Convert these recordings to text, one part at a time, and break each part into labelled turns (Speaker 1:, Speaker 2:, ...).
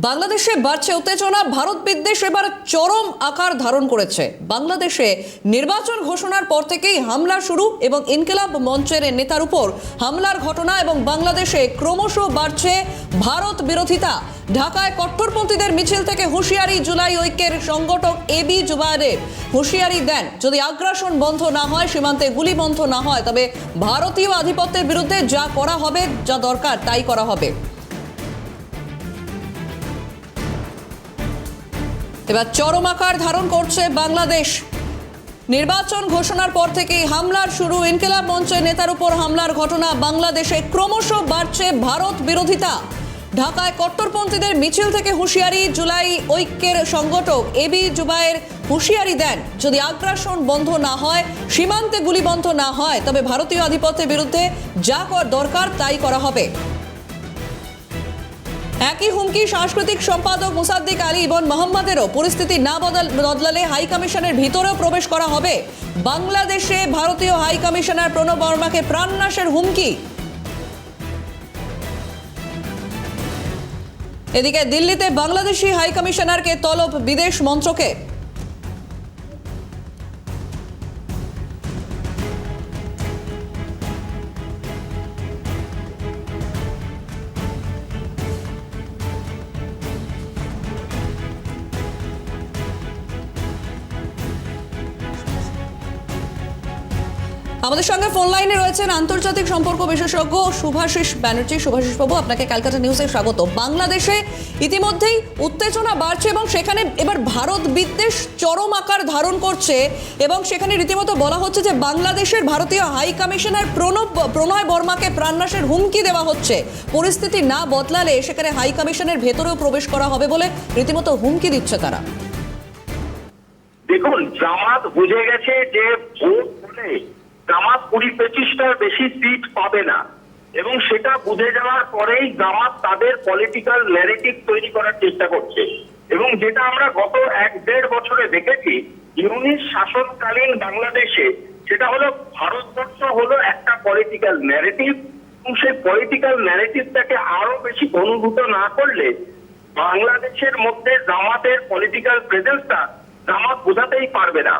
Speaker 1: বাংলাদেশে বাড়ছে উত্তেজনা। ভারত বিদ্বেষ এবার চরম আকার ধারণ করেছে। বাংলাদেশে নির্বাচন ঘোষণার পর থেকেই হামলা শুরু এবং ইনকিলাব মঞ্চের নেতার উপর হামলার ঘটনা এবং বাংলাদেশে ক্রমশ বাড়ছে ভারত বিরোধিতা। ঢাকায় কট্টরপন্থীদের মিছিল থেকে হুঁশিয়ারি। জুলাই ঐক্যের সংগঠক এবি জুবায়ের হুঁশিয়ারি দেন, যদি আগ্রাসন বন্ধ না হয়, সীমান্তে গুলি বন্ধ না হয়, তবে ভারতীয় আধিপত্যের বিরুদ্ধে যা করা হবে, যা দরকার তাই করা হবে। এবার চরম আকার ধারণ করছে বাংলাদেশ। নির্বাচন ঘোষণার পর থেকেই হামলার শুরু, ইনকিলাব মঞ্চের নেতার উপর হামলার ঘটনা। বাংলাদেশে ক্রমশ বাড়ছে ভারত বিরোধিতা। ঢাকায় কট্টরপন্থীদের মিছিল থেকে হুঁশিয়ারি। জুলাই ঐক্যের সংগঠক এবি জুবায়ের হুঁশিয়ারি দেন, যদি আগ্রাসন বন্ধ না হয়, সীমান্তে গুলি বন্ধ না হয়, তবে ভারতীয় আধিপত্যের বিরুদ্ধে যা দরকার তাই করা হবে। একই হুমকি সাংস্কৃতিক সম্পাদক মুসাদ্দিক আলী ইবন মোহাম্মদেরও। পরিস্থিতি না বদলালে হাই কমিশনের ভিতরেও প্রবেশ করা হবে। বাংলাদেশে ভারতীয় হাই কমিশনার প্রণব বর্মাকে প্রাণনাশের হুমকি। এদিকে দিল্লিতে বাংলাদেশি হাই কমিশনারকে তলব বিদেশ মন্ত্রকে। আমাদের সঙ্গে ফোন লাইনে রয়েছেন আন্তর্জাতিক সম্পর্ক বিশেষজ্ঞ শুভাশিস ব্যানার্জি। শুভাশিস বাবু, আপনাকে ক্যালকাটা নিউজে স্বাগত। বাংলাদেশে ইতিমধ্যেই উত্তেজনা বাড়ছে এবং সেখানে এবার ভারত বিদ্বেষ চরম আকার ধারণ করছে এবং সেখানে রীতিমতো বলা হচ্ছে যে বাংলাদেশের ভারতীয় হাই কমিশনার প্রণয় বর্মাকে প্রাণনাশের হুমকি দেওয়া হচ্ছে। পরিস্থিতি না বদলালে সেখানে হাই কমিশনের ভেতরেও প্রবেশ করা হবে বলে রীতিমতো হুমকি দিচ্ছে তারা।
Speaker 2: দেখুন, জামাত বুঝে গেছে যে ভোট হলে জামাত 20-25টার বেশি সিট পাবে না এবং সেটা বুঝে যাওয়ার পরেই জামাত তাদের পলিটিক্যাল ন্যারেটিভ তৈরি করার চেষ্টা করছে এবং যেটা আমরা গত 1-1.5 বছরে দেখেছি ইউনিস শাসনকালীন বাংলাদেশে, সেটা হলো ভারতবর্ষ হলো একটা পলিটিক্যাল ন্যারেটিভ এবং সেই পলিটিক্যাল ন্যারেটিভটাকে আরো বেশি অনুভূত না করলে বাংলাদেশের মধ্যে জামাতের পলিটিক্যাল প্রেজেন্সটা জামাত বোঝাতেই পারবে না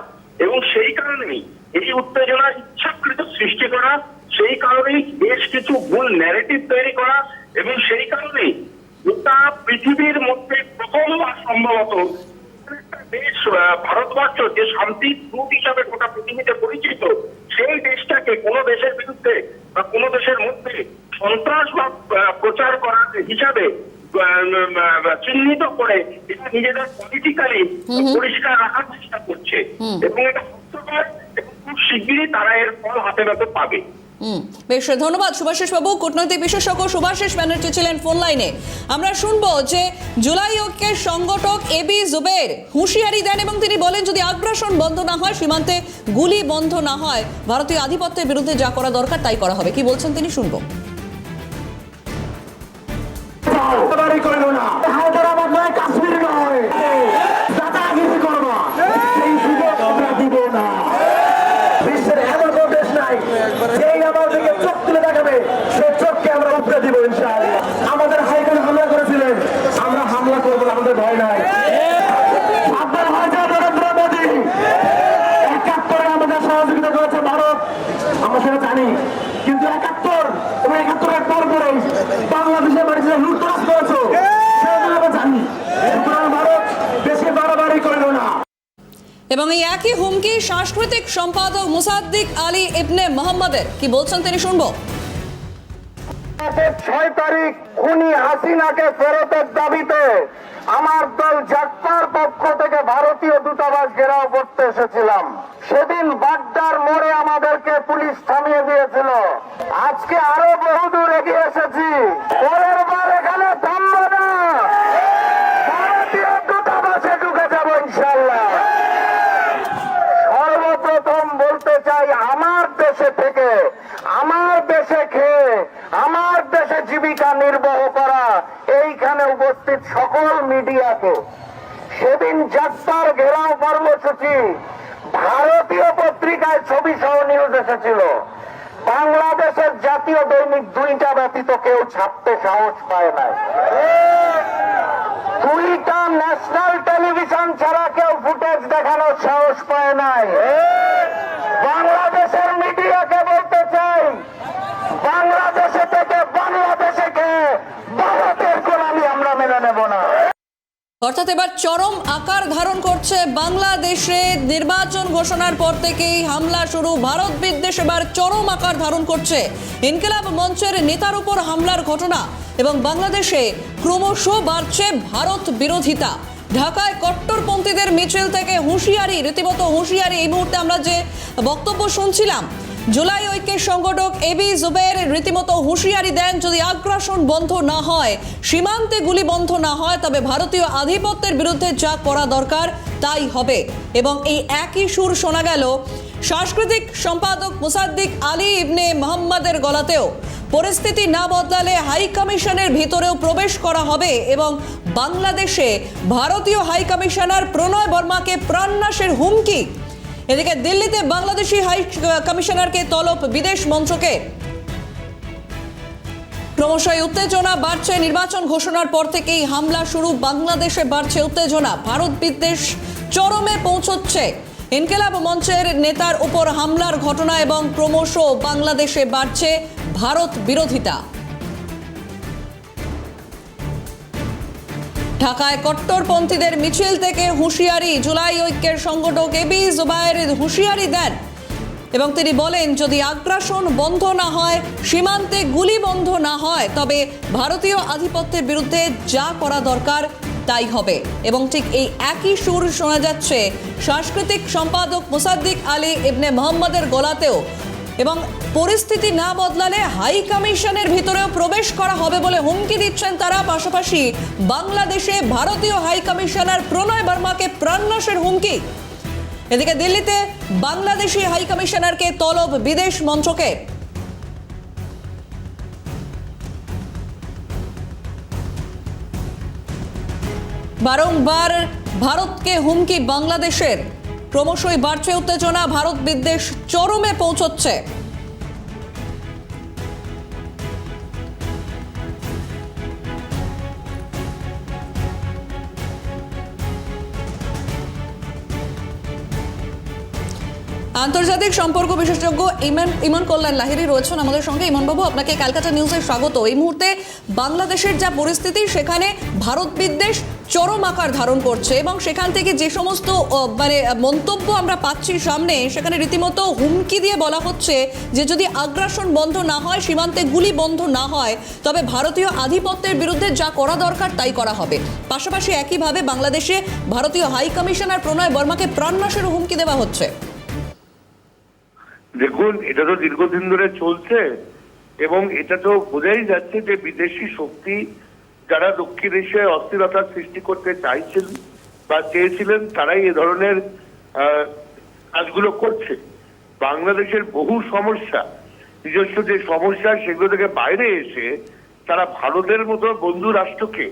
Speaker 2: এবং সেই কারণেই এই উত্তেজনা ইচ্ছাকৃত সৃষ্টি করা, সেই কারণেই বেশ কিছু ভুল ন্যারেটিভ তৈরি করা এবং সেই কারণেই গোটা পৃথিবীর মধ্যে প্রথমবার সম্ভবত একটা দেশ, ভারতবর্ষ, যে শান্তির দূত হিসাবে গোটা পৃথিবীতে পরিচিত, সেই দেশটাকে কোনো দেশের বিরুদ্ধে বা কোনো দেশের মধ্যে সন্ত্রাসবাদ প্রচার করার হিসাবে চিহ্নিত করে এটা নিজেদের পলিটিক্যালি পরিষ্কার রাখার চেষ্টা করছে এবং এটা সত্যকার এবং খুব শিগগিরই তারা এর ফল হাতে নাতে পাবে।
Speaker 1: বেশ, ধন্যবাদ শুভাশিস বাবু। কূটনৈতিক বিশেষজ্ঞ শুভাশিস ব্যানার্জি ছিলেন ফোন লাইনে। আমরা শুনবো যে জুলাই ঐক্যের সংগঠক এবি জুবায়ের হুঁশিয়ারি দেন এবং তিনি বলেন, যদি আগ্রাসন বন্ধ না হয়, সীমান্তে গুলি বন্ধ না হয়, ভারতীয় আধিপত্যের বিরুদ্ধে যা করা দরকার তাই করা হবে। কি বলছেন তিনি, শুনবো।
Speaker 3: হায়দ্রাবাদ নয়, কাশ্মীর নয়, দাদাগিরি করবো, সেই সুযোগ আমরা দিব না। বিশ্বের এমন কোন দেশ নাই যেই আমার দিকে চোখ তুলে দেখাবে, সেই চোখকে আমরা উপরে দিব ইনশাআল্লাহ। আমাদের হাইকোর্ট হামলা করেছিলেন, আমরা হামলা করবো না, আমাদের ভয় নাই। আপনার হয়তো নরেন্দ্র মোদী 71-এ আমাদের সহযোগিতা করেছে ভারত, আমরা সেটা জানি, কিন্তু 71 এবং 71-এর পর পরে বাংলাদেশের মানুষের লুটতরাজ করেছে, সেগুলো আমরা জানি। সুতরাং ভারত বেশি বাড়াবাড়ি করল না।
Speaker 1: এবং এই একই হুমকি সাংস্কৃতিক সম্পাদক মুসাদ্দিক আলী ইবনে মোহাম্মদের। কি বলছেন তিনি, শুনবো।
Speaker 3: 6 তারিখ খুনি হাসিনাকে ফেরতের দাবিতে আমার দল জাকপার পক্ষ থেকে ভারতীয় দূতাবাস ঘেরাও করতে এসেছিলাম। সেদিন বাড্ডার মোড়ে আমাদেরকে পুলিশ থামিয়ে দিয়েছিল। আজকে আরো বহুদূর এগিয়ে এসেছি, পরের বার এখানে থামবো না, ভারতীয় দূতাবাসে ঢুকে যাবো ইনশাআল্লাহ। সর্বপ্রথম বলতে চাই, আমার দেশে থেকে, আমার দেশে খেয়ে, আমার দেশে জীবিকা নির্বাহ করা এইখানে উপস্থিত সকল মিডিয়াকে, সেদিন যাত্রার ঘেরাও কর্মসূচি ভারতীয় পত্রিকায় ছবি সহ নিউজ এসেছিল। বাংলাদেশের জাতীয় দৈনিক 2টা ব্যতীত কেউ ছাপতে সাহস পায় নাই। ভয় নাই। বাংলাদেশের মিডিয়াকে বলতে চাই, বাংলাদেশে থেকে বাংলাদেশকে ভারতের গোলামি আমরা মেনে নেব না।
Speaker 1: অর্থাৎ এবার চরম আকার ধারণ করছে বাংলাদেশে নির্বাচন ঘোষণার পর থেকেই হামলা শুরু। ভারত বিদ্বেষ এবার চরম আকার ধারণ করছে। ইনকিলাব মঞ্চের নেতার উপর হামলার ঘটনা এবং বাংলাদেশে ক্রমশ বাড়ছে ভারত বিরোধিতা। ঢাকায় কট্টরপন্থীদের মিছিল থেকে হুঁশিয়ারি, রীতিমতো হুঁশিয়ারি। এই মুহূর্তে আমরা যে বক্তব্য শুনছিলাম, জুলাই ঐক্যের সংগঠক এবি জুবের রীতিমতো হুঁশিয়ারি দেন, যদি আগ্রাসন বন্ধ না হয়, সীমান্তে গুলি বন্ধ না হয়, তবে ভারতীয় আধিপত্যের বিরুদ্ধে যা করা দরকার তাই হবে। এবং এই একই সুর শোনা গেল সাংস্কৃতিক সম্পাদক মুসাদ্দিক আলী ইবনে মোহাম্মদের গলাতেও। পরিস্থিতি না বদলালে হাই কমিশনের ভিতরেও প্রবেশ করা হবে এবং বাংলাদেশে ভারতীয় হাই কমিশনার প্রণয় বর্মাকে প্রাণনাশের হুমকি। এদিকে দিল্লিতে বাংলাদেশি হাই কমিশনারকে তলব বিদেশ মন্ত্রকের। ক্রমশই উত্তেজনা বাড়ছে। নির্বাচন ঘোষণার পর থেকেই হামলা শুরু। বাংলাদেশে বাড়ছে উত্তেজনা, ভারত বিদ্বেষ চরমে পৌঁছচ্ছে। ইনকিলাব মঞ্চের নেতার উপর হামলার ঘটনা এবং ক্রমশ বাংলাদেশে বাড়ছে ভারত বিরোধিতা। ঢাকায় কট্টরপন্থীদের মিছিল থেকে হুঁশিয়ারি, জুলাই ঐক্যের সংগঠক এবি জুবায়ের হুঁশিয়ারি দেন এবং তিনি বলেন, যদি আগ্রাসন বন্ধ না হয়, সীমান্তে গুলি বন্ধ না হয়, তবে ভারতীয় আধিপত্যের বিরুদ্ধে যা করা দরকার তাই হবে। এবং ঠিক এই একই সুর শোনা যাচ্ছে সাংস্কৃতিক সম্পাদক মুসাদ্দিক আলী ইবনে মোহাম্মদের গলাতেও। এবং পরিস্থিতি না বদলালে হাই কমিশনের ভিতরেও প্রবেশ করা হবে বলে হুমকি দিচ্ছেন তারা। পাশাপাশি বাংলাদেশে ভারতীয় হাই কমিশনার প্রণয় বর্মাকে প্রাণনাশের হুমকি। এদিকে দিল্লিতে বাংলাদেশি হাই কমিশনারকে তলব বিদেশ মন্ত্রকে। বারংবার ভারতকে হুমকি বাংলাদেশের। ক্রমশই বাড়ছে উত্তেজনা, ভারত বিদ্বেষ চরমে পৌঁছচ্ছে। আন্তর্জাতিক সম্পর্ক বিশেষজ্ঞ ইমন কল্যাণ লাহিড়ী রয়েছেন আমাদের সঙ্গে। ইমন বাবু, আপনাকে ক্যালকাটা নিউজে স্বাগত। এই মুহূর্তে বাংলাদেশের যা পরিস্থিতি, সেখানে ভারত বিদ্বেষ চরম আকার ধারণ করছে এবং সেখান থেকে যে সমস্ত মন্তব্য আমরা পাচ্ছি সামনে, সেখানে রীতিমতো হুমকি দিয়ে বলা হচ্ছে যে যদি আগ্রাসন বন্ধ না হয়, সীমান্তে গুলি বন্ধ না হয়, তবে ভারতীয় আধিপত্যের বিরুদ্ধে যা করা দরকার তাই করা হবে। পাশাপাশি একইভাবে বাংলাদেশে ভারতীয় হাই কমিশনার প্রণয় বর্মাকে প্রাণনাশের হুমকি দেওয়া হচ্ছে।
Speaker 4: দেখুন, এটা তো দীর্ঘদিন ধরে চলছে এবং এটা তো বোঝাই যাচ্ছে যে বিদেশি শক্তি যারা দক্ষিণ এশিয়ায় অস্থিরতার সৃষ্টি করতে চাইছিলেন বা চেয়েছিলেন, তারাই এ ধরনের কাজগুলো করছে। বাংলাদেশের বহু সমস্যা, নিজস্ব যে সমস্যা, সেগুলো থেকে বাইরে এসে তারা ভারতের মতো বন্ধু রাষ্ট্রকে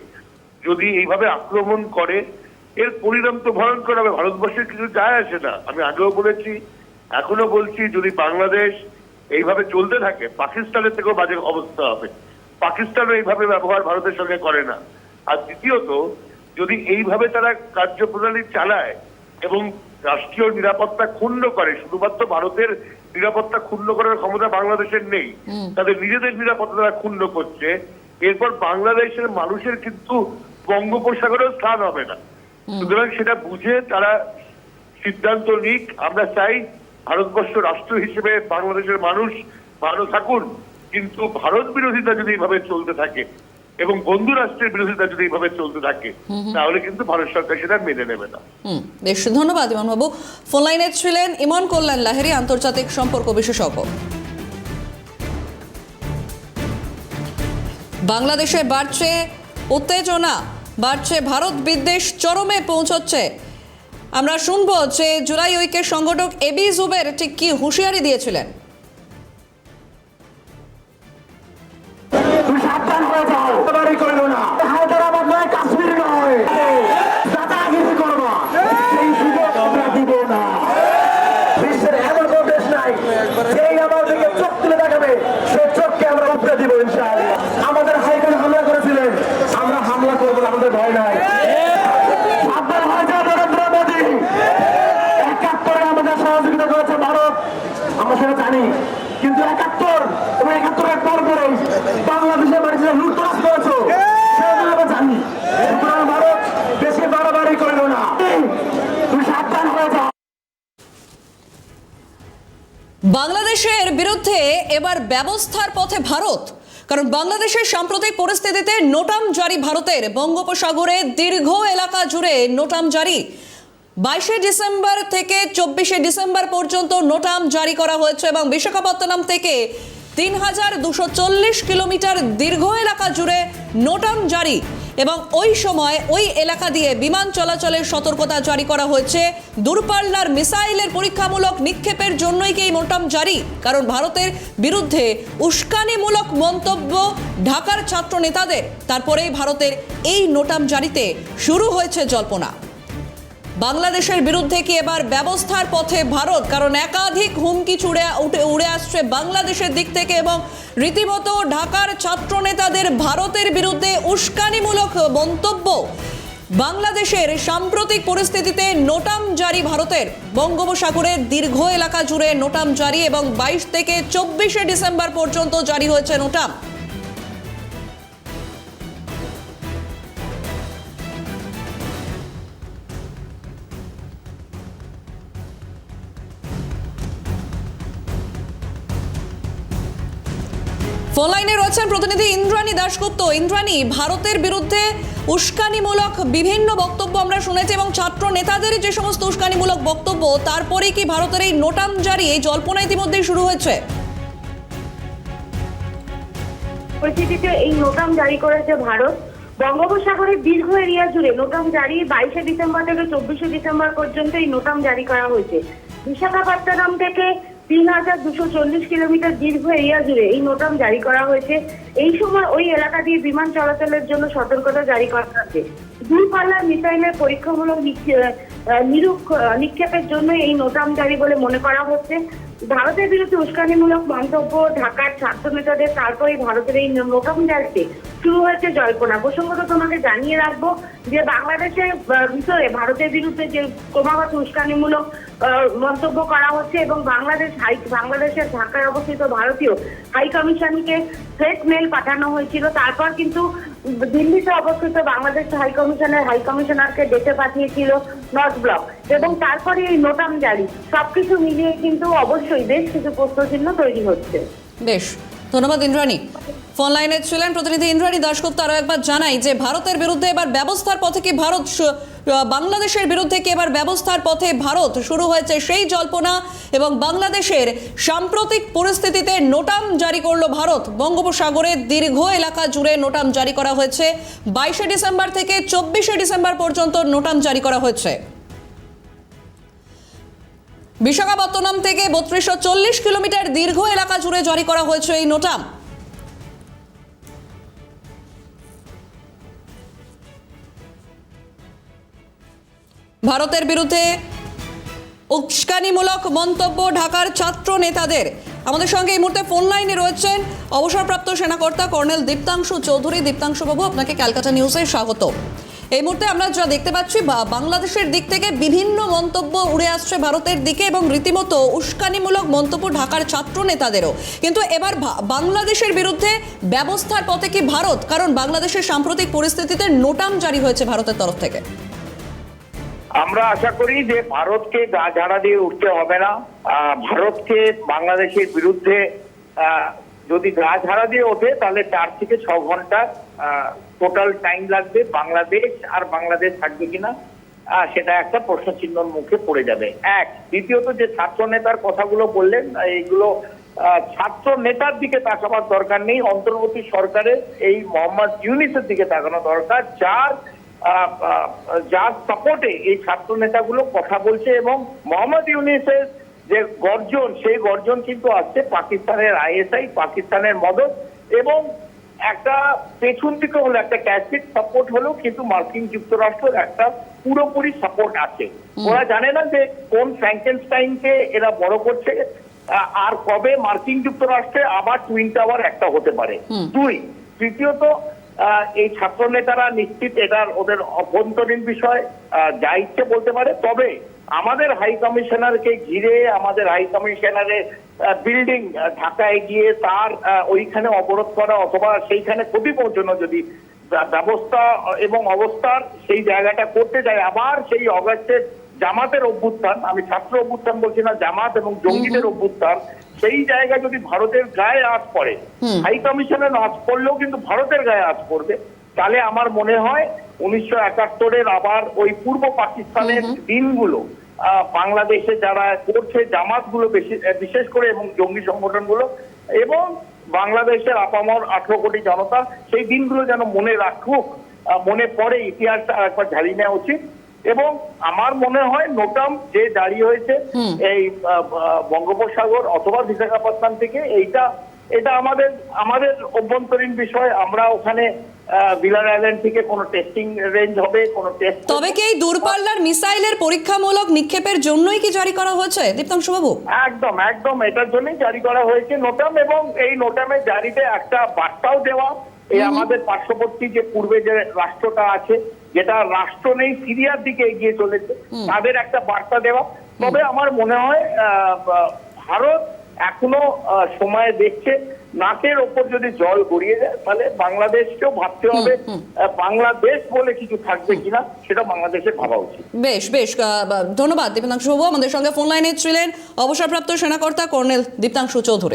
Speaker 4: যদি এইভাবে আক্রমণ করে, এর পরিণাম তো ভয়ঙ্কর হবে। ভারতবর্ষের কিছু যায় আসে না। আমি আগেও বলেছি, এখনো বলছি, যদি বাংলাদেশ এইভাবে চলতে থাকে, পাকিস্তানের থেকেও বাজে অবস্থা হবে। পাকিস্তানও এইভাবে ব্যবহার ভারতের সঙ্গে করে না। আর দ্বিতীয়ত, যদি এইভাবে তারা কার্যপ্রণালী চালায় এবং রাষ্ট্রীয় নিরাপত্তা ক্ষুণ্ণ করে, শুধুমাত্র ভারতের নিরাপত্তা ক্ষুণ্ণ করার ক্ষমতা বাংলাদেশের নেই, তাদের নিজেদের নিরাপত্তা তারা ক্ষুণ্ণ করছে, এরপর বাংলাদেশের মানুষের কিন্তু বঙ্গোপসাগরেও স্থান হবে না। সুতরাং সেটা বুঝে তারা সিদ্ধান্ত নিক। আমরা চাই ভারতবর্ষ রাষ্ট্র হিসেবে বাংলাদেশের মানুষ ভালো থাকুন, কিন্তু ভারত বিরোধিতা যদি এইভাবে চলতে থাকে এবং বন্ধু রাষ্ট্রের বিরোধিতা যদি এইভাবে চলতে থাকে, তাহলে কিন্তু ভারত সরকার সেটা মেনে নেবে না।
Speaker 1: বেশ, ধন্যবাদ ইমন বাবু। ফোন লাইনে ছিলেন ইমন কল্যাণ লাহিড়ী, আন্তর্জাতিক সম্পর্ক বিশেষজ্ঞ। বাংলাদেশে বাড়ছে উত্তেজনা, বাড়ছে ভারত বিদ্বেষ চরমে পৌঁছচ্ছে। আমরা শুনবো যে জুলাই ঐক্যের সংগঠক এবি জুবের ঠিক কি হুঁশিয়ারি দিয়েছিলেন।
Speaker 3: সাবধান হয়ে যাও, হায়দ্রাবাদ নয়, কাশ্মীর নয়, দাদাগিরি করবা, সেই সুযোগ আমরা দিব না। বিশ্বের এমন কোন দেশ নাই যেই আমার দিকে চোখ তুলে দেখাবে, সেই চোখকে আমরা উপরে দিব ইনশাআল্লাহ। আমাদের হাইকোর্টে হামলা করেছিলেন, আমরা হামলা করবো না, আমাদের ভয় নাই। সাবধান হয়ে যাও নরেন্দ্র মোদী, ৭১ জানি, কিন্তু 71 এবং 71-এর পর পরে বাংলাদেশের মাটিতে লুটতরাজ করেছো সেটা আমরা জানি। সুতরাং ভারত বেশি বাড়াবাড়ি করিল না, তুমি সাবধান হয়ে যাও।
Speaker 1: বাংলাদেশের বিরুদ্ধে এবার ব্যবস্থার পথে ভারত, কারণ বাংলাদেশের সাম্প্রতিক পরিস্থিতিতে নোটাম জারি ভারতের। বঙ্গোপসাগরে দীর্ঘ এলাকা জুড়ে নোটাম জারি। 22শে ডিসেম্বর থেকে 24শে ডিসেম্বর পর্যন্ত নোটাম জারি করা হয়েছে এবং বিশাখাপত্তনম থেকে 3240 কিলোমিটার দীর্ঘ এলাকা জুড়ে নোটাম জারি এবং ওই সময় ওই এলাকা দিয়ে বিমান চলাচলের সতর্কতা জারি করা হয়েছে। দূরপাল্লার মিসাইলের পরীক্ষামূলক নিক্ষেপের জন্যই কি এই নোটাম জারি? কারণ ভারতের বিরুদ্ধে উস্কানিমূলক মন্তব্য ঢাকার ছাত্র নেতাদের, তারপরেই ভারতের এই নোটাম জারিতে শুরু হয়েছে জল্পনা। বাংলাদেশের বিরুদ্ধে কি এবার ব্যবস্থার পথে ভারত? কারণ একাধিক হুমকি উড়ে আসছে বাংলাদেশের দিক থেকে এবং রীতিমতো ঢাকার ছাত্র নেতাদের ভারতের বিরুদ্ধে উস্কানিমূলক মন্তব্য। বাংলাদেশের সাম্প্রতিক পরিস্থিতিতে নোটাম জারি ভারতের। বঙ্গোপসাগরের দীর্ঘ এলাকা জুড়ে নোটাম জারি এবং 22 থেকে 24শে ডিসেম্বর পর্যন্ত জারি হয়েছে নোটাম। ফোন লাইনে রয়েছেন প্রতিনিধি ইন্দ্রাণী দাশগুপ্ত। ইন্দ্রাণী, ভারতের বিরুদ্ধে উস্কানিমূলক বিভিন্ন বক্তব্য আমরা শুনেছি এবং ছাত্র নেতাদের যে সমস্ত উস্কানিমূলক বক্তব্য, তারপরে কি ভারতের এই নোটাম জারি, এই জল্পনা ইতিমধ্যেই শুরু হয়েছে?
Speaker 5: পরিস্থিতিতে এই নোটাম জারি করেছে ভারত। বঙ্গোপসাগরের দীর্ঘ এরিয়া জুড়ে নোটাম জারি। 22শে ডিসেম্বর থেকে 24শে ডিসেম্বর পর্যন্ত এই নোটাম জারি করা হয়েছে। বিশাখাপত্তনম থেকে 3240 কিলোমিটার দীর্ঘ এরিয়া জুড়ে এই নোটাম জারি করা হয়েছে। এই সময় ওই এলাকা দিয়ে বিমান চলাচলের জন্য সতর্কতা জারি করা হয়েছে। দূরপাল্লার মিসাইলের পরীক্ষামূলক নিক্ষেপের জন্য এই নোটাম জারি বলে মনে করা হচ্ছে। ভারতের বিরুদ্ধে উস্কানিমূলক মন্তব্য ঢাকার ছাত্র নেতাদের, তারপরেই ভারতের এই নোটাম জারিতে শুরু হয়েছে জল্পনা। প্রসঙ্গত তোমাকে জানিয়ে রাখবো যে বাংলাদেশের ভিতরে ভারতের বিরুদ্ধে যে ক্রমাগত উস্কানিমূলক মন্তব্য করা হচ্ছে এবং বাংলাদেশের ঢাকায় অবস্থিত ভারতীয় হাই কমিশনকে থ্রেট মেল পাঠানো হয়েছিল। তারপর কিন্তু দিল্লিতে অবস্থিত বাংলাদেশ হাই কমিশনারকে ডেকে পাঠিয়েছিল নর্থ ব্লক এবং তারপরে এই নোটাম জারি। সবকিছু মিলিয়ে কিন্তু অবশ্যই বেশ কিছু প্রশ্নচিহ্ন তৈরি হচ্ছে।
Speaker 1: বেশ, ধন্যবাদ ইন্দ্রাণী। ফোন লাইনে ছিলেন প্রতিনিধি ইন্দ্রাণী দাশগুপ্ত। আরো একবার জানাই যে ভারতের বিরুদ্ধে এবার ব্যবস্থার পথে কি ভারত, বাংলাদেশের বিরুদ্ধে কি এবার ব্যবস্থার পথে ভারত, শুরু হয়েছে সেই জল্পনা এবং বাংলাদেশের সাম্প্রতিক পরিস্থিতিতে নোটাম জারি করলো ভারত। বঙ্গোপসাগরের দীর্ঘ এলাকা জুড়ে নোটাম জারি করা হয়েছে। 22শে ডিসেম্বর থেকে 24শে ডিসেম্বর পর্যন্ত নোটাম জারি করা হয়েছে। বিশাখাপত্তনম থেকে 3240 কিলোমিটার দীর্ঘ এলাকা জুড়ে জারি করা হয়েছে এই নোটাম। ভারতের বিরুদ্ধে উস্কানিমূলক মন্তব্য ঢাকার ছাত্র নেতাদের। আমাদের সঙ্গে এই মুহূর্তে ফোন লাইনে রয়েছেন অবসরপ্রাপ্ত সেনাকর্তা কর্নেল দীপ্তাংশু চৌধুরী। দীপ্তাংশু বাবু, আপনাকে ক্যালকাটা নিউজে স্বাগত। এই মুহূর্তে আমরা যা দেখতে পাচ্ছি, বাংলাদেশের দিক থেকে বিভিন্ন মন্তব্য উড়ে আসছে ভারতের দিকে এবং রীতিমতো উস্কানিমূলক মন্তব্য ঢাকার ছাত্র নেতাদেরও। কিন্তু এবার বাংলাদেশের বিরুদ্ধে ব্যবস্থার পথে কি ভারত? কারণ বাংলাদেশের সাম্প্রতিক পরিস্থিতিতে নোটাম জারি হয়েছে ভারতের তরফ থেকে।
Speaker 2: আমরা আশা করি যে ভারতকে গা ঝাড়া দিয়ে উঠতে হবে না। ভারতকে বাংলাদেশের বিরুদ্ধে যদি গা ঝাড়া দিয়ে ওঠে তাহলে 4 থেকে 6 ঘন্টা টোটাল টাইম লাগবে। বাংলাদেশ থাকবে কিনা সেটা একটা প্রশ্ন চিহ্নের মুখে পড়ে যাবে। দ্বিতীয়ত যে ছাত্র নেতার কথাগুলো বললেন, এইগুলো ছাত্র নেতার দিকে তাকাবার দরকার নেই। অন্তর্বর্তী সরকারের এই মোহাম্মদ ইউনূসের দিকে তাকানো দরকার, যার সাপোর্টে এই ছাত্র নেতাগুলো কথা বলছে এবং মোহাম্মদ ইউনূসের যে গর্জন, সেই গর্জন কিন্তু আসছে পাকিস্তানের ISI, পাকিস্তানের মদত এবং একটা পেছন দিকে হলো একটা ট্যাকটিক সাপোর্ট হলো, কিন্তু মার্কিন যুক্তরাষ্ট্রের একটা পুরোপুরি সাপোর্ট আছে। ওরা জানে না যে কোন ফ্র্যাঙ্কেনস্টাইনকে এরা বড় করছে আর কবে মার্কিন যুক্তরাষ্ট্রে আবার টুইন টাওয়ার একটা হতে পারে। তৃতীয়ত এই ছাত্র নেতারা নিশ্চিত এটার ওদের অভ্যন্তরীণ বিষয় যা ইচ্ছে বলতে পারে, তবে আমাদের হাই কমিশনারকে ঘিরে আমাদের হাই কমিশনারের বিল্ডিং ঢাকায় গিয়ে তার ওইখানে অবরোধ করা অথবা সেইখানে ক্ষতি পৌঁছানো যদি ব্যবস্থা এবং অবস্থার সেই জায়গাটা করতে যায়, আবার সেই অগাস্টের জামাতের অভ্যুত্থান, আমি ছাত্র অভ্যুত্থান বলছি না, জামাত এবং জঙ্গিদের অভ্যুত্থান, সেই জায়গায় যদি ভারতের গায়ে আঁচ পড়ে, হাই কমিশনের আঁচ পড়লেও কিন্তু ভারতের গায়ে আঁচ পড়বে, তাহলে আমার মনে হয় 1971-এর আবার ওই পূর্ব পাকিস্তানের দিনগুলো বাংলাদেশে যারা করছে জামাতগুলো বিশেষ করে এবং জঙ্গি সংগঠনগুলো এবং বাংলাদেশের আপামর 18 কোটি জনতা সেই দিনগুলো যেন মনে রাখুক, মনে পড়ে, ইতিহাসটা একবার ঝালিয়ে নেওয়া উচিত। এবং আমার মনে হয় নোটাম যে দাঁড়িয়ে হয়েছে এই বঙ্গোপসাগর অথবা বিশাখাপত্তনম থেকে, এটা আমাদের অভ্যন্তরীণ বিষয়। আমরা ওখানে বিলার আইল্যান্ড থেকে কোনো টেস্টিং রেঞ্জ হবে, কোনো টেস্ট।
Speaker 1: তবে কি এই দূরপাল্লার মিসাইলের পরীক্ষামূলক নিক্ষেপের জন্যই কি জারি করা হয়েছে দীপ্তাংশু বাবু?
Speaker 2: একদম এটার জন্যই জারি করা হয়েছে নোটাম, এবং এই নোটামের জারিতে একটা বার্তাও দেওয়া, এই আমাদের পার্শ্ববর্তী যে পূর্বে যে রাষ্ট্রটা আছে, যেটা রাষ্ট্র নেই, সিরিয়ার দিকে এগিয়ে চলেছে, তাদের একটা বার্তা দেওয়া। তবে আমার মনে হয় ভারত এখনো সময় দেখছে, নাকের ওপর যদি জল গড়িয়ে যায় তাহলে বাংলাদেশকেও ভাবতে হবে, বাংলাদেশ বলে কিছু থাকবে কিনা সেটা বাংলাদেশের ভাবা উচিত।
Speaker 1: বেশ ধন্যবাদ দীপ্তাংশু বাবু। আমাদের সঙ্গে ফোন লাইনে ছিলেন অবসরপ্রাপ্ত সেনাকর্তা কর্নেল দীপ্তাংশু চৌধুরী।